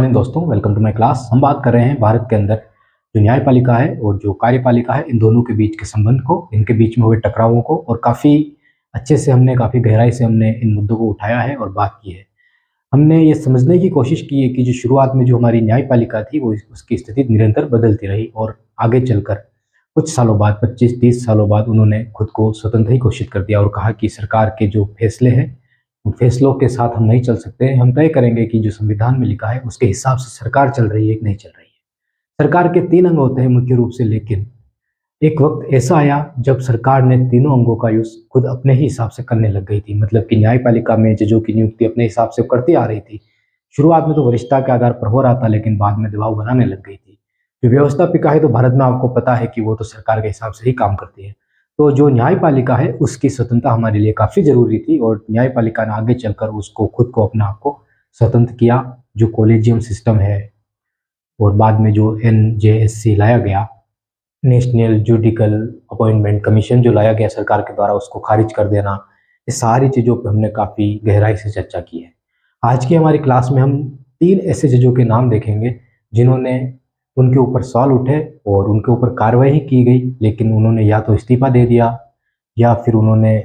Morning दोस्तों, welcome to my class. हम बात कर रहे हैं भारत के अंदर जो न्यायपालिका है और जो कार्यपालिका है, इन दोनों के बीच के संबंध को, इनके बीच में हुए टकरावों को, और काफ़ी अच्छे से हमने, काफ़ी गहराई से हमने इन मुद्दों को उठाया है और बात की है। हमने ये समझने की कोशिश की है कि जो शुरुआत में जो हमारी न्यायपालिका थी वो उसकी स्थिति निरंतर बदलती रही और आगे चलकर कुछ सालों बाद, 25-30 सालों बाद उन्होंने खुद को स्वतंत्र ही घोषित कर दिया और कहा कि सरकार के जो फैसले हैं उन फैसलों के साथ हम नहीं चल सकते हैं। हम तय करेंगे कि जो संविधान में लिखा है उसके हिसाब से सरकार चल रही है कि नहीं चल रही है। सरकार के 3 अंग होते हैं मुख्य रूप से, लेकिन एक वक्त ऐसा आया जब सरकार ने तीनों अंगों का यूज़ खुद अपने ही हिसाब से करने लग गई थी। मतलब कि न्यायपालिका में जजों की नियुक्ति अपने हिसाब से करती आ रही थी। शुरुआत में तो वरिष्ठता के आधार पर हो रहा था, लेकिन बाद में दबाव बनाने लग गई थी। जो व्यवस्थापिका है तो भारत में आपको पता है कि वो तो सरकार के हिसाब से ही काम करती है। तो जो न्यायपालिका है उसकी स्वतंत्रता हमारे लिए काफ़ी ज़रूरी थी और न्यायपालिका ने आगे चलकर उसको खुद को, अपने आप को स्वतंत्र किया। जो कॉलेजियम सिस्टम है और बाद में जो NJSC लाया गया, नेशनल जुडिकल अपॉइंटमेंट कमीशन जो लाया गया सरकार के द्वारा, उसको खारिज कर देना, ये सारी चीज़ों पे हमने काफ़ी गहराई से चर्चा की है। आज की हमारी क्लास में हम 3 ऐसे जजों के नाम देखेंगे जिन्होंने, उनके ऊपर सवाल उठे और उनके ऊपर कार्रवाई की गई, लेकिन उन्होंने या तो इस्तीफा दे दिया या फिर उन्होंने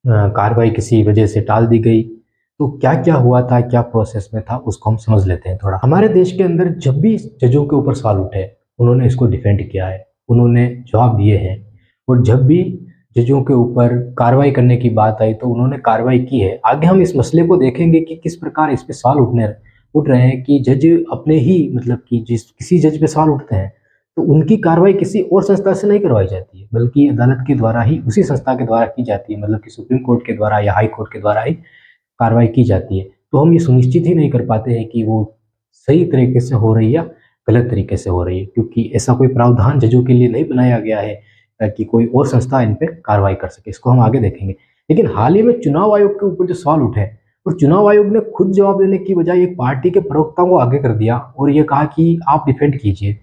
कार्रवाई किसी वजह से टाल दी गई। तो क्या क्या हुआ था, क्या प्रोसेस में था, उसको हम समझ लेते हैं थोड़ा। हमारे देश के अंदर जब भी जजों के ऊपर सवाल उठे उन्होंने इसको डिफेंड किया है, उन्होंने जवाब दिए हैं। और जब भी जजों के ऊपर कार्रवाई करने की बात आई तो उन्होंने कार्रवाई की है। आगे हम इस मसले को देखेंगे कि किस प्रकार इस पे सवाल उठ रहे हैं कि जज अपने ही, मतलब कि जिस किसी जज पे सवाल उठते हैं तो उनकी कार्रवाई किसी और संस्था से नहीं करवाई जाती है, बल्कि अदालत के द्वारा ही, उसी संस्था के द्वारा की जाती है। मतलब कि सुप्रीम कोर्ट के द्वारा या हाई कोर्ट के द्वारा ही कार्रवाई की जाती है। तो हम ये सुनिश्चित ही नहीं कर पाते हैं कि वो सही तरीके से हो रही है या गलत तरीके से हो रही है, क्योंकि ऐसा कोई प्रावधान जजों के लिए नहीं बनाया गया है ताकि कोई और संस्था इन पे कार्रवाई कर सके। इसको हम आगे देखेंगे। लेकिन हाल ही में चुनाव आयोग के ऊपर जो सवाल उठे, और चुनाव आयोग ने खुद जवाब देने की बजाय एक पार्टी के प्रवक्ता को आगे कर दिया और ये कहा कि आप डिफेंड कीजिए।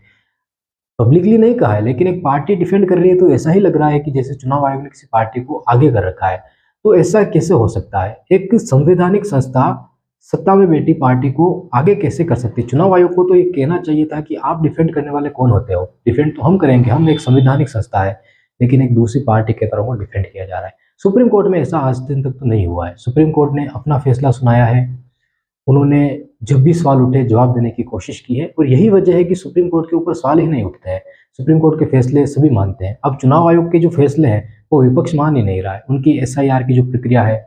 पब्लिकली नहीं कहा है, लेकिन एक पार्टी डिफेंड कर रही है तो ऐसा ही लग रहा है कि जैसे चुनाव आयोग ने किसी पार्टी को आगे कर रखा है। तो ऐसा कैसे हो सकता है? एक संवैधानिक संस्था सत्ता में बैठी पार्टी को आगे कैसे कर सकती है? चुनाव आयोग को तो ये कहना चाहिए था कि आप डिफेंड करने वाले कौन होते हो? डिफेंड तो हम करेंगे, हम एक संवैधानिक संस्था है, लेकिन एक दूसरी पार्टी के तरफ को डिफेंड किया जा रहा है। सुप्रीम कोर्ट में ऐसा आज दिन तक तो नहीं हुआ है। सुप्रीम कोर्ट ने अपना फैसला सुनाया है, उन्होंने जब भी सवाल उठे जवाब देने की कोशिश की है, और यही वजह है कि सुप्रीम कोर्ट के ऊपर सवाल ही नहीं उठते हैं। सुप्रीम कोर्ट के फैसले सभी मानते हैं। अब चुनाव आयोग के जो फैसले हैं वो विपक्ष मान ही नहीं रहा है। उनकी SIR की जो प्रक्रिया है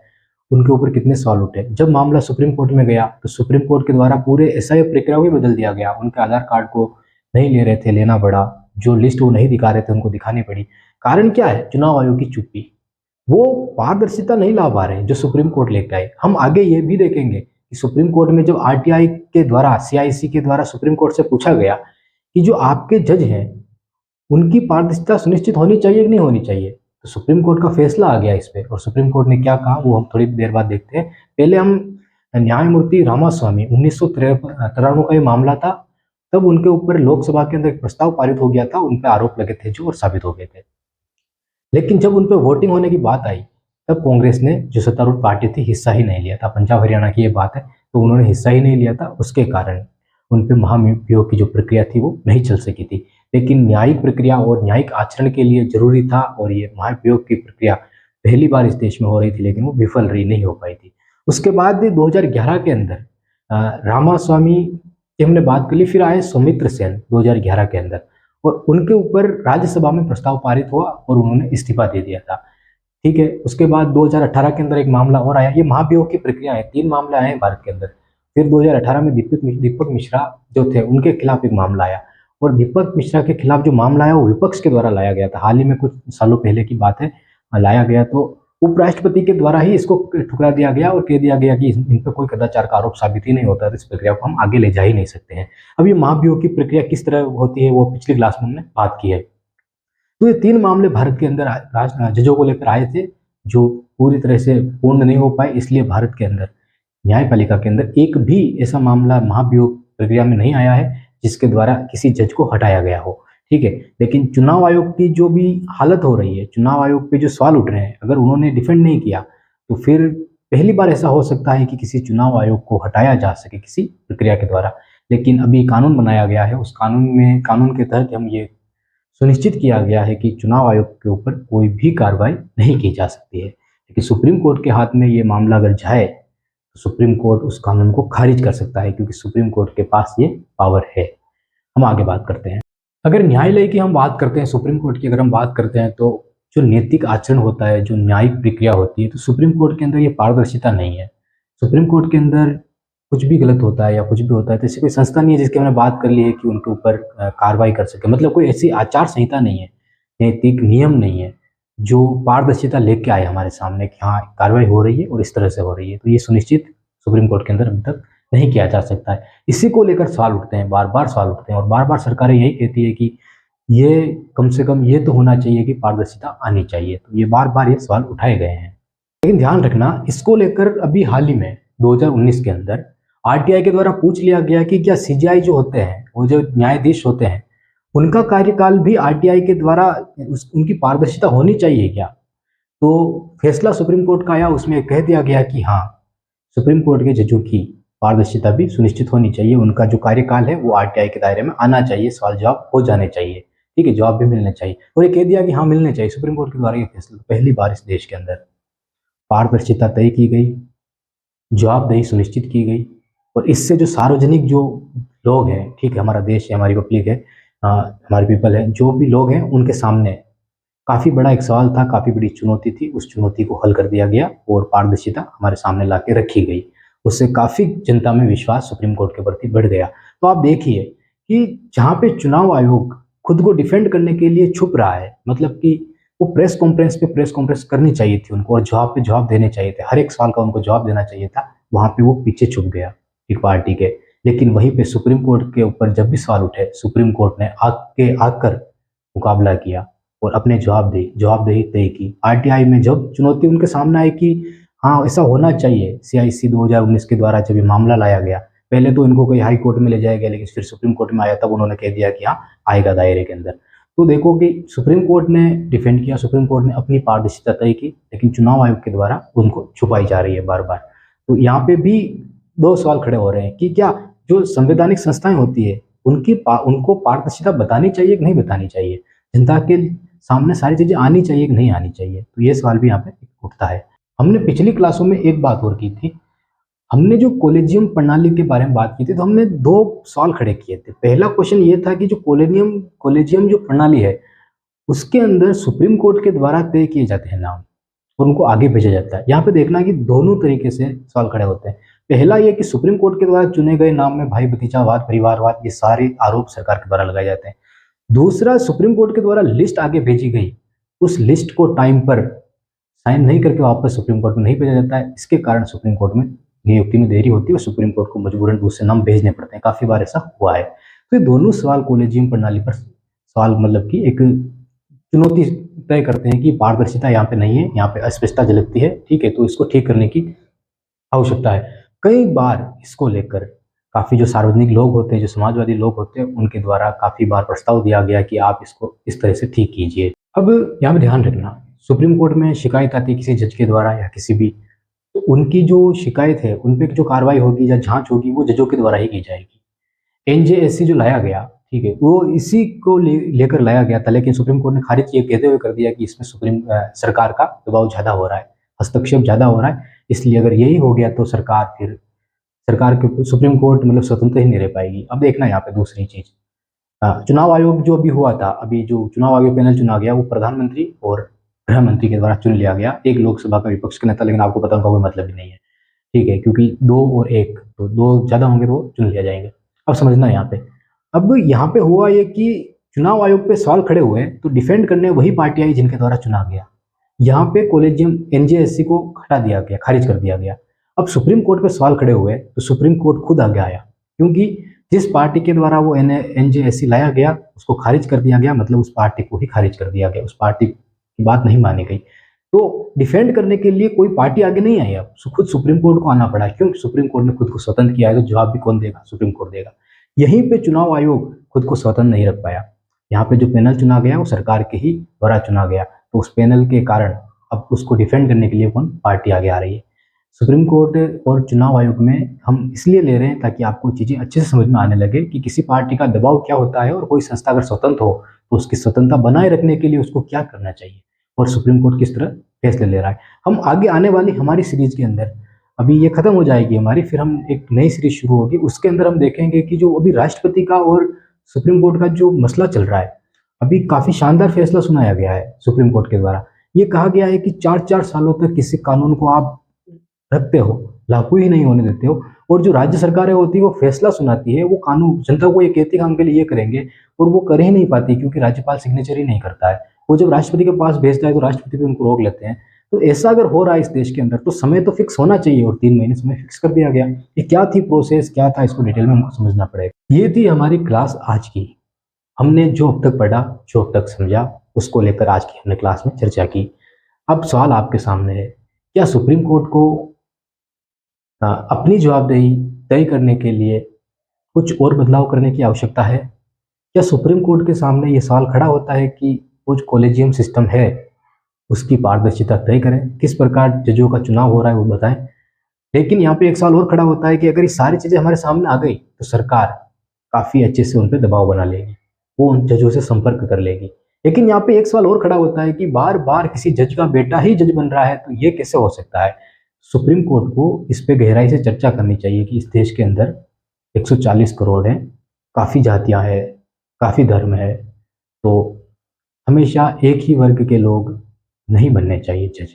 उनके ऊपर कितने सवाल उठे। जब मामला सुप्रीम कोर्ट में गया तो सुप्रीम कोर्ट के द्वारा पूरे SIR प्रक्रिया को ही बदल दिया गया। उनके आधार कार्ड को नहीं ले रहे थे, लेना पड़ा। जो लिस्ट वो नहीं दिखा रहे थे उनको दिखानी पड़ी। कारण क्या है? चुनाव आयोग की चुप्पी। वो पारदर्शिता नहीं ला पा रहे हैं जो सुप्रीम कोर्ट लेकर आए। हम आगे ये भी देखेंगे कि सुप्रीम कोर्ट में जब RTI के द्वारा, CIC के द्वारा सुप्रीम कोर्ट से पूछा गया कि जो आपके जज हैं उनकी पारदर्शिता सुनिश्चित होनी चाहिए कि नहीं होनी चाहिए, तो सुप्रीम कोर्ट का फैसला आ गया इस पे। और सुप्रीम कोर्ट ने क्या कहा वो हम थोड़ी देर बाद देखते हैं। पहले हम न्यायमूर्ति रामास्वामी, 1993 का ये मामला था। तब उनके ऊपर लोकसभा के अंदर एक प्रस्ताव पारित हो गया था, उन पे आरोप लगे थे जो और साबित हो गए थे। लेकिन जब उन पे वोटिंग होने की बात आई तब कांग्रेस ने, जो सत्तारूढ़ पार्टी थी, हिस्सा ही नहीं लिया था। पंजाब हरियाणा की ये बात है, तो उन्होंने हिस्सा ही नहीं लिया था। उसके कारण उन पे महाभियोग की जो प्रक्रिया थी वो नहीं चल सकी थी। लेकिन न्यायिक प्रक्रिया और न्यायिक आचरण के लिए जरूरी था, और ये महाभियोग की प्रक्रिया पहली बार इस देश में हो रही थी, लेकिन वो विफल रही, नहीं हो पाई थी। उसके बाद भी 2011 के अंदर रामास्वामी की हमने बात कर ली, फिर आए सौमित्र सेन 2011 के अंदर, और उनके ऊपर राज्यसभा में प्रस्ताव पारित हुआ और उन्होंने इस्तीफा दे दिया था। ठीक है। उसके बाद 2018 के अंदर एक मामला और आया। ये महाभियोग की प्रक्रिया है, 3 मामले आए हैं भारत के अंदर। फिर 2018 में दीपक मिश्रा जो थे उनके खिलाफ एक मामला आया, और दीपक मिश्रा के खिलाफ जो मामला आया वो विपक्ष के द्वारा लाया गया था। हाल ही में कुछ सालों पहले की बात है, लाया गया तो उपराष्ट्रपति के द्वारा ही इसको ठुकरा दिया गया और कह दिया गया कि इन पर कोई कदाचार का आरोप साबित ही नहीं होता, तो इस प्रक्रिया को हम आगे ले जा ही नहीं सकते हैं। अब ये महाभियोग की प्रक्रिया किस तरह होती है वो पिछली क्लास में हमने बात की है। तो ये 3 मामले भारत के अंदर जजों को लेकर आए थे जो पूरी तरह से पूर्ण नहीं हो पाए, इसलिए भारत के अंदर न्यायपालिका के अंदर एक भी ऐसा मामला महाभियोग प्रक्रिया में नहीं आया है जिसके द्वारा किसी जज को हटाया गया हो। ठीक है। लेकिन चुनाव आयोग की जो भी हालत हो रही है, चुनाव आयोग पे जो सवाल उठ रहे हैं, अगर उन्होंने डिफेंड नहीं किया तो फिर पहली बार ऐसा हो सकता है कि किसी चुनाव आयोग को हटाया जा सके किसी प्रक्रिया के द्वारा, लेकिन अभी कानून बनाया गया है, उस कानून के तहत हम ये सुनिश्चित किया गया है कि चुनाव आयोग के ऊपर कोई भी कार्रवाई नहीं की जा सकती है। लेकिन सुप्रीम कोर्ट के हाथ में ये मामला अगर जाए तो सुप्रीम कोर्ट उस कानून को खारिज कर सकता है, क्योंकि सुप्रीम कोर्ट के पास ये पावर है। हम आगे बात करते हैं। अगर न्यायालय की हम बात करते हैं, सुप्रीम कोर्ट की अगर हम बात करते हैं, तो जो नैतिक आचरण होता है, जो न्यायिक प्रक्रिया होती है, तो सुप्रीम कोर्ट के अंदर ये पारदर्शिता नहीं है। सुप्रीम कोर्ट के अंदर कुछ भी गलत होता है या कुछ भी होता है तो ऐसी कोई संस्था नहीं है जिसकी हमने बात कर ली है कि उनके ऊपर कार्रवाई कर सके। मतलब कोई ऐसी आचार संहिता नहीं है, नैतिक नियम नहीं है जो पारदर्शिता लेके आए हमारे सामने कि हाँ कार्रवाई हो रही है और इस तरह से हो रही है। तो ये सुनिश्चित सुप्रीम कोर्ट के अंदर अभी तक नहीं किया जा सकता है। इसी को लेकर सवाल उठते हैं, बार बार सवाल उठते हैं, और बार बार सरकारें यही कहती है कि ये कम से कम ये तो होना चाहिए कि पारदर्शिता आनी चाहिए। तो ये बार बार ये सवाल उठाए गए हैं। लेकिन ध्यान रखना, इसको लेकर अभी हाल ही में 2019 के अंदर आरटीआई के द्वारा पूछ लिया गया कि क्या सीजेआई जो होते हैं, वो जो न्यायाधीश होते हैं, उनका कार्यकाल भी आरटीआई के द्वारा उनकी पारदर्शिता होनी चाहिए क्या? तो फैसला सुप्रीम कोर्ट का आया, उसमें कह दिया गया कि हाँ, सुप्रीम कोर्ट के जजों की पारदर्शिता भी सुनिश्चित होनी चाहिए, उनका जो कार्यकाल है वो आरटीआई के दायरे में आना चाहिए, सवाल जवाब हो जाने चाहिए, ठीक है, जवाब भी मिलने चाहिए। और ये कह दिया कि हाँ मिलने चाहिए। सुप्रीम कोर्ट के द्वारा ये फैसला पहली बार इस देश के अंदर पारदर्शिता तय की गई, जवाबदेही सुनिश्चित की गई, और इससे जो सार्वजनिक जो लोग हैं, ठीक है, हमारा देश है, हमारी पब्लिक है, हमारे पीपल है, जो भी लोग हैं उनके सामने काफ़ी बड़ा एक सवाल था, काफ़ी बड़ी चुनौती थी, उस चुनौती को हल कर दिया गया और पारदर्शिता हमारे सामने ला के रखी गई। उससे काफ़ी जनता में विश्वास सुप्रीम कोर्ट के प्रति बढ़ गया। तो आप देखिए कि जहाँ पे चुनाव आयोग खुद को डिफेंड करने के लिए छुप रहा है, मतलब कि वो प्रेस कॉन्फ्रेंस पे प्रेस कॉन्फ्रेंस करनी चाहिए थी उनको, और जवाब पे जवाब देने चाहिए थे, हर एक सवाल का उनको जवाब देना चाहिए था, वहाँ पे वो पीछे छुप गया एक पार्टी के। लेकिन वहीं पे सुप्रीम कोर्ट के ऊपर जब भी सवाल उठे, सुप्रीम कोर्ट ने आकर मुकाबला किया और अपने जवाबदेही तय की। आरटीआई में जब चुनौती उनके सामने आई कि हाँ ऐसा होना चाहिए, सीआईसी 2019 के द्वारा जब ये मामला लाया गया, पहले तो इनको कोई हाई कोर्ट में ले जाया गया, लेकिन फिर सुप्रीम कोर्ट में आया, तब उन्होंने कह दिया कि हाँ आएगा दायरे के अंदर। तो देखो कि सुप्रीम कोर्ट ने डिफेंड किया, सुप्रीम कोर्ट ने अपनी पारदर्शिता तय की, लेकिन चुनाव आयोग के द्वारा उनको छुपाई जा रही है बार बार। तो यहाँ पे भी दो सवाल खड़े हो रहे हैं कि क्या जो संवैधानिक संस्थाएं होती है उनको पारदर्शिता बतानी चाहिए कि नहीं बतानी चाहिए, जनता के सामने सारी चीजें आनी चाहिए कि नहीं आनी चाहिए। तो ये सवाल भी यहाँ पे उठता है। हमने पिछली क्लासों में एक बात और की थी, हमने जो कॉलेजियम प्रणाली के बारे में बात की थी, तो हमने दो सवाल खड़े किए थे। पहला क्वेश्चन ये था कि जो कॉलेजियम जो प्रणाली है, उसके अंदर सुप्रीम कोर्ट के द्वारा तय किए जाते हैं नाम और उनको आगे भेजा जाता है। यहाँ पे देखना कि दोनों तरीके से सवाल खड़े होते हैं। पहला ये कि सुप्रीम कोर्ट के द्वारा चुने गए नाम में भाई भतीजावाद, परिवारवाद, ये सारे आरोप सरकार के द्वारा लगाए जाते हैं। दूसरा, सुप्रीम कोर्ट के द्वारा लिस्ट आगे भेजी गई, उस लिस्ट को टाइम पर साइन नहीं करके वापस सुप्रीम कोर्ट में नहीं भेजा जाता है। इसके कारण सुप्रीम कोर्ट में नियुक्ति में देरी होती है और सुप्रीम कोर्ट को मजबूरन दूसरे नाम भेजने पड़ते हैं। काफी बार ऐसा हुआ है। तो ये दोनों सवाल कॉलेजियम प्रणाली पर सवाल मतलब कि एक चुनौती तय करते हैं कि पारदर्शिता यहाँ पे नहीं है, यहाँ पे अस्पष्टता झलकती है, ठीक है, तो इसको ठीक करने की आवश्यकता है। कई बार इसको लेकर काफी जो सार्वजनिक लोग होते हैं, जो समाजवादी लोग होते हैं, उनके द्वारा काफी बार प्रस्ताव दिया गया कि आप इसको इस तरह से ठीक कीजिए। अब यहाँ पे ध्यान रखना, सुप्रीम कोर्ट में शिकायत आती है किसी जज के द्वारा या किसी भी, तो उनकी जो शिकायत है, उन पे जो कार्रवाई होगी या जांच होगी, वो जजों के द्वारा ही की जाएगी। एनजेएससी जो लाया गया, ठीक है, वो इसी को लेकर लाया गया था, लेकिन सुप्रीम कोर्ट ने खारिज ये कहते हुए कर दिया कि इसमें सरकार का दबाव ज्यादा हो रहा है, हस्तक्षेप ज्यादा हो रहा है, इसलिए अगर यही हो गया तो सरकार के सुप्रीम कोर्ट मतलब स्वतंत्र ही नहीं रह पाएगी। अब देखना यहाँ पे दूसरी चीज, चुनाव आयोग जो अभी हुआ था, अभी जो चुनाव आयोग पैनल चुना गया, वो प्रधानमंत्री और गृह मंत्री के द्वारा चुन लिया गया, एक लोकसभा का विपक्ष का नेता, लेकिन आपको पता उनका कोई मतलब ही नहीं है, ठीक है, क्योंकि दो और एक, तो दो ज्यादा होंगे तो वो चुन लिया जाएंगे। अब समझना यहाँ पे, अब यहाँ पे हुआ ये कि चुनाव आयोग पे सवाल खड़े हुए तो डिफेंड करने वही पार्टी आई जिनके द्वारा चुना गया। यहाँ पे कॉलेजियम एनजेएससी को हटा दिया गया, खारिज कर दिया गया। अब सुप्रीम कोर्ट पे सवाल खड़े हुए तो सुप्रीम कोर्ट खुद आगे आया, क्योंकि जिस पार्टी के द्वारा वो एनजेएससी लाया गया उसको खारिज कर दिया गया, मतलब उस पार्टी को ही खारिज कर दिया गया, उस पार्टी की बात नहीं मानी गई। तो डिफेंड करने के लिए कोई पार्टी आगे नहीं आई, अब खुद सुप्रीम कोर्ट को आना पड़ा, क्योंकि सुप्रीम कोर्ट ने खुद को स्वतंत्र किया है, तो जवाब भी कौन देगा? सुप्रीम कोर्ट देगा। यहीं पे चुनाव आयोग खुद को स्वतंत्र नहीं रख पाया। यहाँ पे जो पैनल चुना गया वो सरकार के ही द्वारा चुना गया, तो उस पैनल के कारण अब उसको डिफेंड करने के लिए कौन पार्टी आगे आ रही है। सुप्रीम कोर्ट और चुनाव आयोग में हम इसलिए ले रहे हैं ताकि आपको चीज़ें अच्छे से समझ में आने लगे कि किसी पार्टी का दबाव क्या होता है और कोई संस्था अगर स्वतंत्र हो तो उसकी स्वतंत्रता बनाए रखने के लिए उसको क्या करना चाहिए और सुप्रीम कोर्ट किस तरह फैसले ले रहा है। हम आगे आने वाली हमारी सीरीज के अंदर, अभी ये खत्म हो जाएगी हमारी, फिर हम एक नई सीरीज शुरू होगी, उसके अंदर हम देखेंगे कि जो अभी राष्ट्रपति का और सुप्रीम कोर्ट का जो मसला चल रहा है, अभी काफ़ी शानदार फैसला सुनाया गया है सुप्रीम कोर्ट के द्वारा। ये कहा गया है कि 4-4 सालों तक किसी कानून को आप रखते हो, लागू ही नहीं होने देते हो, और जो राज्य सरकारें होती है वो फैसला सुनाती है, वो कानून जनता को ये कहती है कि हम के लिए ये करेंगे, और वो कर ही नहीं पाती क्योंकि राज्यपाल सिग्नेचर ही नहीं करता है। वो जब राष्ट्रपति के पास भेजता है तो राष्ट्रपति भी उनको रोक लेते हैं। तो ऐसा अगर हो रहा है इस देश के अंदर तो समय तो फिक्स होना चाहिए, और 3 महीने समय फिक्स कर दिया गया। ये क्या थी प्रोसेस, क्या था, इसको डिटेल में हमको समझना पड़ेगा। ये थी हमारी क्लास आज की। हमने जो अब तक पढ़ा, जो अब तक समझा, उसको लेकर आज की हमने क्लास में चर्चा की। अब सवाल आपके सामने है, क्या सुप्रीम कोर्ट को अपनी जवाबदेही तय करने के लिए कुछ और बदलाव करने की आवश्यकता है? क्या सुप्रीम कोर्ट के सामने ये सवाल खड़ा होता है कि वो जो कॉलेजियम सिस्टम है उसकी पारदर्शिता तय करें, किस प्रकार जजों का चुनाव हो रहा है वो बताएं? लेकिन यहाँ पे एक सवाल और खड़ा होता है कि अगर ये सारी चीज़ें हमारे सामने आ गई तो सरकार काफ़ी अच्छे से उन पे दबाव बना लेगी, वो उन जजों से संपर्क कर लेगी। लेकिन यहाँ पे एक सवाल और खड़ा होता है कि बार-बार किसी जज का बेटा ही जज बन रहा है, तो ये कैसे हो सकता है? सुप्रीम कोर्ट को इस पे गहराई से चर्चा करनी चाहिए कि इस देश के अंदर 140 करोड़ हैं, काफ़ी जातियाँ हैं, काफ़ी धर्म है, तो हमेशा एक ही वर्ग के लोग नहीं बनने चाहिए जज।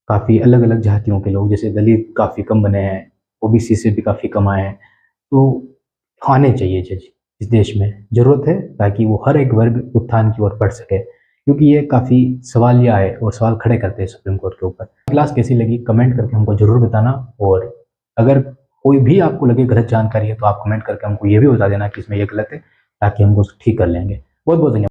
काफ़ी अलग-अलग जातियों के लोग, जैसे दलित काफ़ी कम बने हैं, ओबीसी से भी काफ़ी कम आए हैं, तो आने चाहिए जज इस देश में। ज़रूरत है ताकि वो हर एक वर्ग उत्थान की ओर बढ़ सके, क्योंकि ये काफ़ी सवालिया है और सवाल खड़े करते हैं सुप्रीम कोर्ट के ऊपर। क्लास कैसी लगी कमेंट करके हमको ज़रूर बताना, और अगर कोई भी आपको लगे गलत जानकारी है तो आप कमेंट करके हमको ये भी बता देना कि इसमें ये गलत है, ताकि हम उसको ठीक कर लेंगे। बहुत-बहुत धन्यवाद।